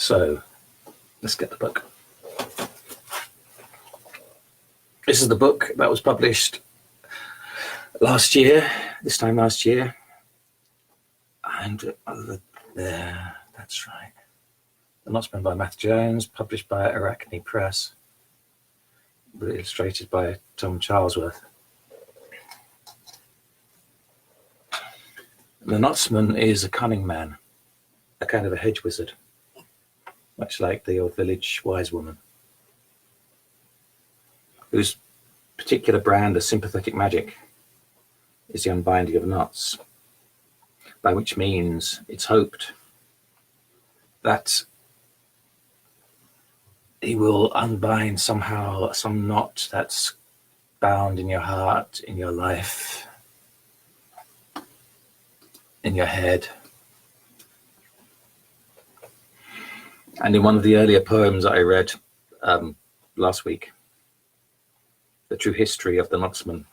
So let's get the book. This is the book that was published this time last year. And there, that's right. The Knotsman by Matthew Jones, published by Arachne Press, illustrated by Tom Charlesworth. The Knotsman is a cunning man, a kind of a hedge wizard, much like the old village wise woman, whose particular brand of sympathetic magic is the unbinding of knots, by which means it's hoped that he will unbind somehow some knot that's bound in your heart, in your life, in your head. And in one of the earlier poems that I read last week, The True History of the Knotsman,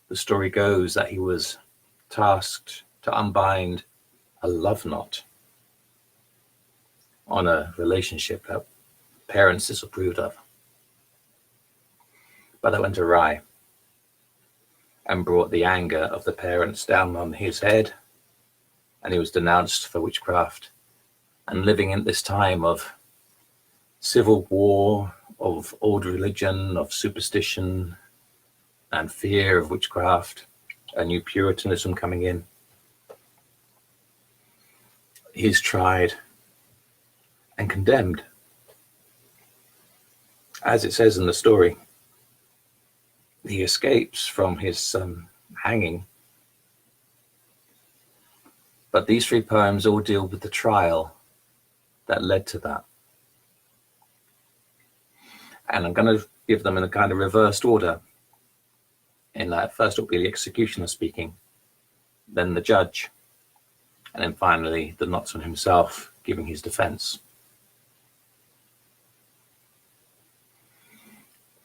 the story goes that he was tasked to unbind a love knot on a relationship that parents disapproved of. But that went awry and brought the anger of the parents down on his head, and he was denounced for witchcraft. And living in this time of civil war, of old religion, of superstition and fear of witchcraft, a new Puritanism coming in, he's tried and condemned. As it says in the story, he escapes from his hanging. But these three poems all deal with the trial that led to that. And I'm going to give them in a kind of reversed order. In that first it'll be the executioner speaking, then the judge, and then finally the Knotsman himself giving his defense.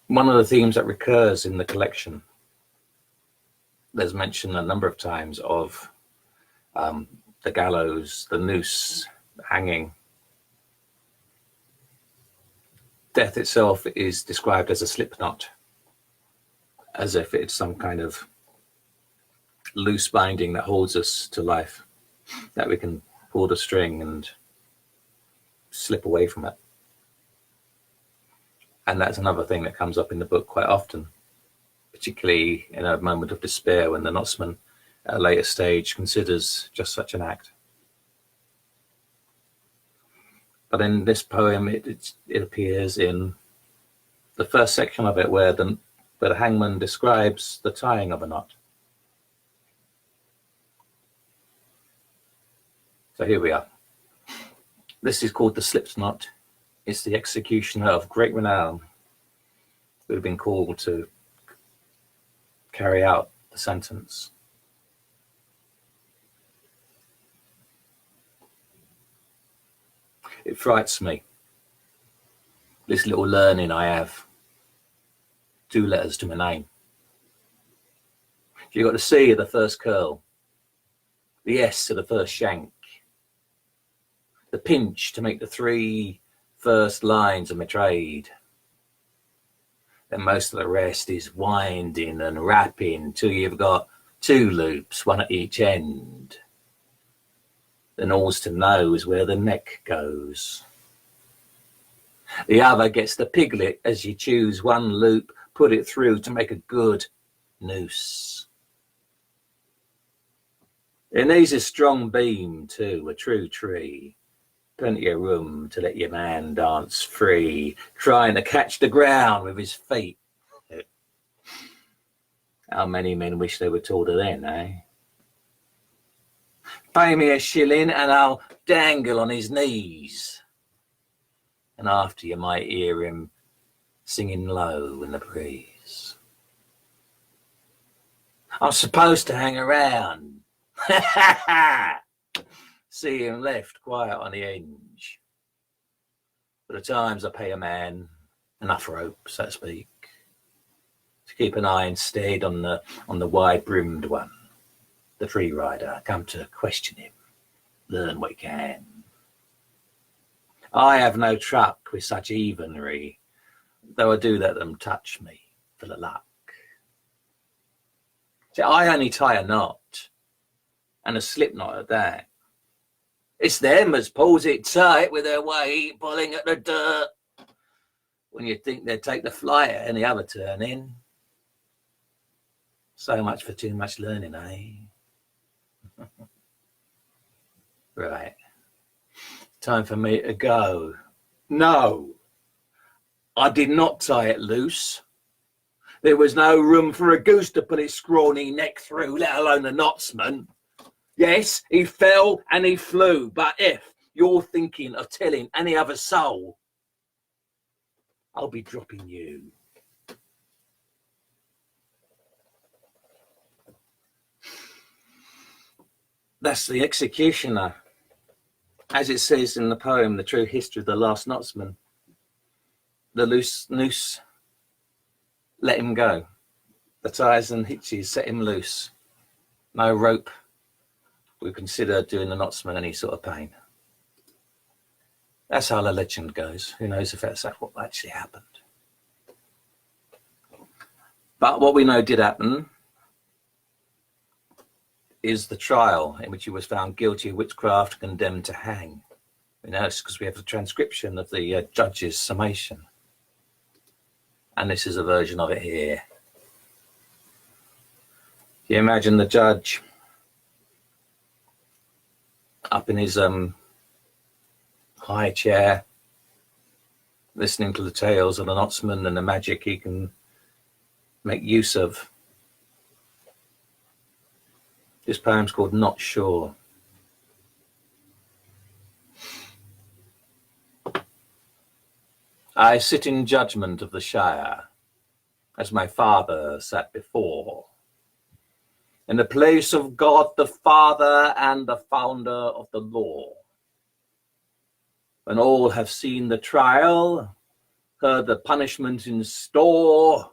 One of the themes that recurs in the collection, there's mention a number of times of the gallows, the noose, the hanging. Death itself is described as a slip knot, as if it's some kind of loose binding that holds us to life, that we can pull the string and slip away from it. And that's another thing that comes up in the book quite often, particularly in a moment of despair when the Knotsman at a later stage considers just such an act. But in this poem, it appears in the first section of it where the hangman describes the tying of a knot. So here we are. This is called the slipped knot. It's the executioner of great renown who had been called to carry out the sentence. It frights me, this little learning I have. 2 letters to my name. You got the C of the first curl, the S of the first shank, the pinch to make the 3 first lines of my trade. Then most of the rest is winding and wrapping till you've got 2 loops, 1 at each end. The nose to nose where the neck goes. The other gets the piglet as you choose 1 loop, put it through to make a good noose. It needs a strong beam too, a true tree. Plenty of room to let your man dance free, trying to catch the ground with his feet. How many men wish they were taller then, eh? Pay me a shilling and I'll dangle on his knees. And after you might hear him singing low in the breeze. I'm supposed to hang around. See him left quiet on the hinge. But at times I pay a man enough rope, so to speak, to keep an eye instead on the wide-brimmed one, the free rider, come to question him, learn what he can. I have no truck with such evenry, though I do let them touch me for the luck. See, I only tie a knot, and a slip knot at that. It's them as pulls it tight with their weight pulling at the dirt, when you think they'd take the fly at any other turning. So much for too much learning, eh? Right. Time for me to go. No, I did not tie it loose. There was no room for a goose to put his scrawny neck through, let alone a Knotsman. Yes, he fell and he flew, but if you're thinking of telling any other soul, I'll be dropping you. That's the executioner, as it says in the poem, The True History of the Last Knotsman. The loose noose, let him go. The ties and hitches, set him loose. No rope would consider doing the Knotsman any sort of pain. That's how the legend goes. Who knows if that's what actually happened. But what we know did happen is the trial in which he was found guilty of witchcraft, condemned to hang. We know this because we have the transcription of the judge's summation. And this is a version of it here. You imagine the judge up in his high chair, listening to the tales of the Knotsman and the magic he can make use of. This poem's called Not Sure. I sit in judgment of the Shire, as my father sat before, in the place of God the Father and the founder of the law. When all have seen the trial, heard the punishment in store,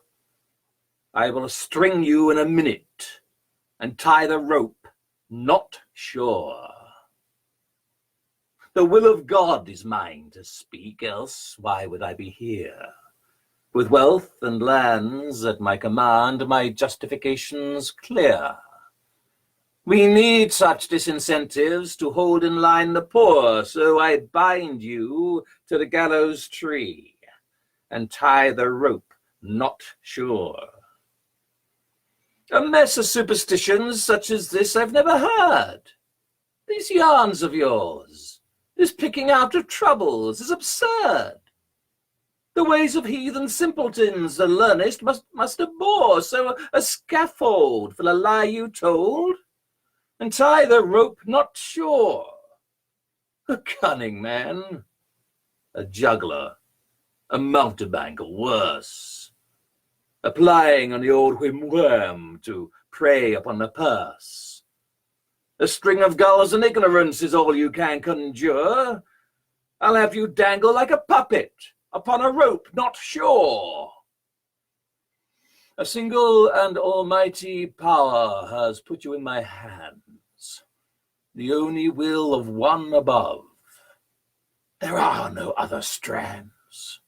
I will string you in a minute and tie the rope, not sure. The will of God is mine to speak, else why would I be here? With wealth and lands at my command, my justification's clear. We need such disincentives to hold in line the poor, so I bind you to the gallows tree and tie the rope, not sure. A mess of superstitions such as this I've never heard. These yarns of yours, this picking out of troubles, is absurd. The ways of heathen simpletons the learnest must abhor, so a scaffold for the lie you told, and tie the rope not sure. A cunning man, a juggler, a mountebank, or worse, applying on the old whim-worm to prey upon the purse. A string of gulls and ignorance is all you can conjure. I'll have you dangle like a puppet upon a rope not sure. A single and almighty power has put you in my hands, the only will of one above. There are no other strands.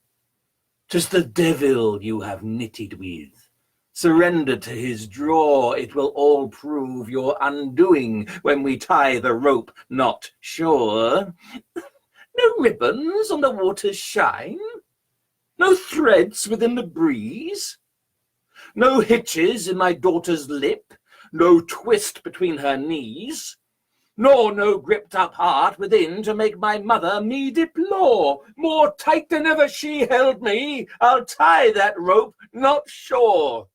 'Tis the devil you have knitted with. Surrender to his draw, it will all prove your undoing when we tie the rope not sure. No ribbons on the water's shine, no threads within the breeze, no hitches in my daughter's lip, no twist between her knees, nor no gripped up heart within to make my mother me deplore. More tight than ever she held me, I'll tie that rope not sure.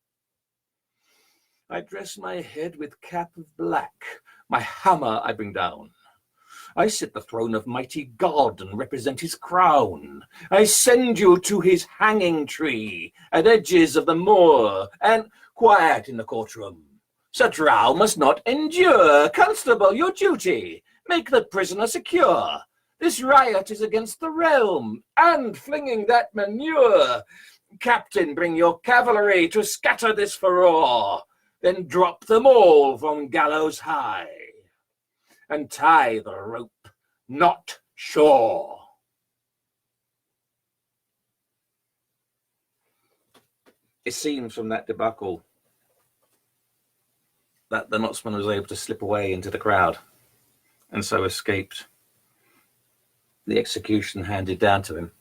I dress my head with cap of black, my hammer I bring down. I sit the throne of mighty God and represent his crown. I send you to his hanging tree at edges of the moor, and quiet in the courtroom. Sir Tryal must not endure. Constable, your duty. Make the prisoner secure. This riot is against the realm, and flinging that manure. Captain, bring your cavalry to scatter this furore. Then drop them all from gallows high, and tie the rope not sure. it seems from that debacle that the Knotsman was able to slip away into the crowd and so escaped the execution handed down to him.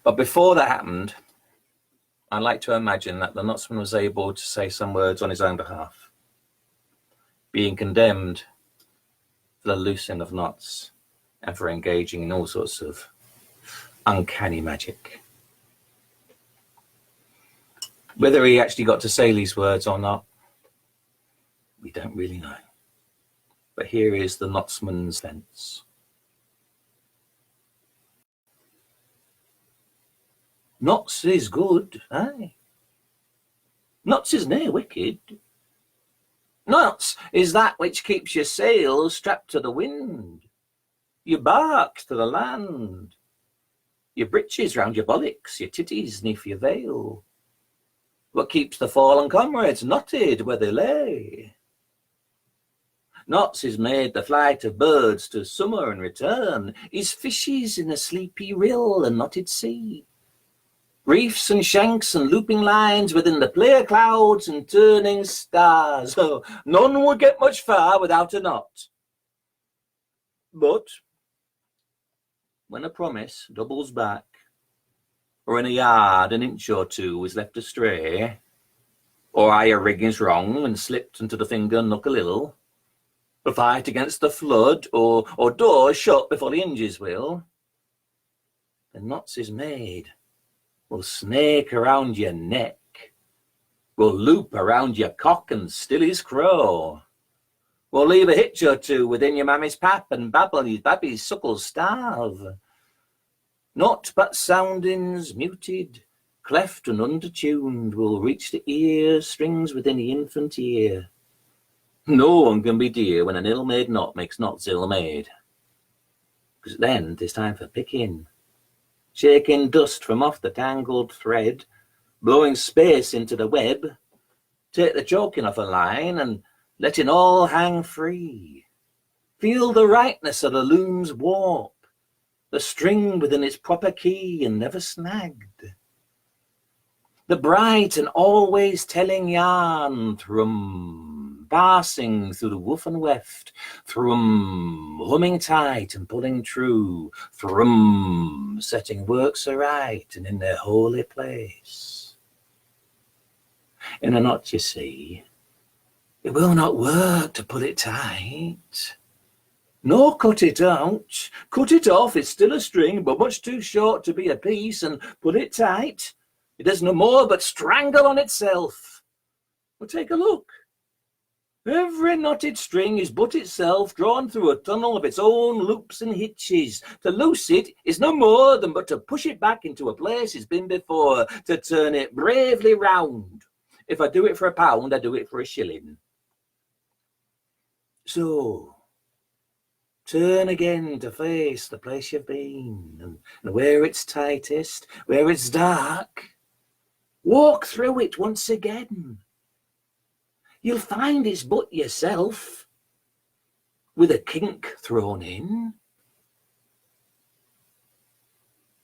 But before that happened, I like to imagine that the Knotsman was able to say some words on his own behalf, being condemned for the loosing of knots and for engaging in all sorts of uncanny magic. Whether he actually got to say these words or not, we don't really know. But here is the Knotsman's defense. Knots is good, aye. Knots is nae wicked. Knots is that which keeps your sails strapped to the wind, your bark to the land, your breeches round your bollocks, your titties neath your veil. What keeps the fallen comrades knotted where they lay. Knots is made the flight of birds to summer and return, is fishes in a sleepy rill and knotted sea. Reefs and shanks and looping lines within the clear clouds and turning stars. So none would get much far without a knot. But when a promise doubles back, or in a yard an inch or two is left astray, or your rigging's wrong and slipped into the finger nook a little, a fight against the flood, or doors shut before the hinges will, the knots is made. Will snake around your neck, will loop around your cock and still his crow, will leave a hitch or two within your mammy's pap and babble babby's suckles starve. Naught but soundings muted, cleft and undertuned will reach the ear strings within the infant ear. No one can be dear when an ill-made knot makes knots ill-made. Because then 'tis time for picking. Shaking dust from off the tangled thread, blowing space into the web, take the choking off a line and letting all hang free. Feel the rightness of the loom's warp, the string within its proper key and never snagged. The bright and always telling yarn, thrum, passing through the woof and weft, thrum, humming tight and pulling true, thrum, setting works aright and in their holy place. In a knot, you see, it will not work to pull it tight. Nor cut it out. Cut it off, it's still a string, but much too short to be a piece, and pull it tight. It does no more but strangle on itself. Well, take a look. Every knotted string is but itself, drawn through a tunnel of its own loops and hitches. To loose it is no more than but to push it back into a place it's been before, to turn it bravely round. If I do it for £1, I do it for a shilling. So, turn again to face the place you've been, and where it's tightest, where it's dark, walk through it once again. You'll find it's but yourself, with a kink thrown in.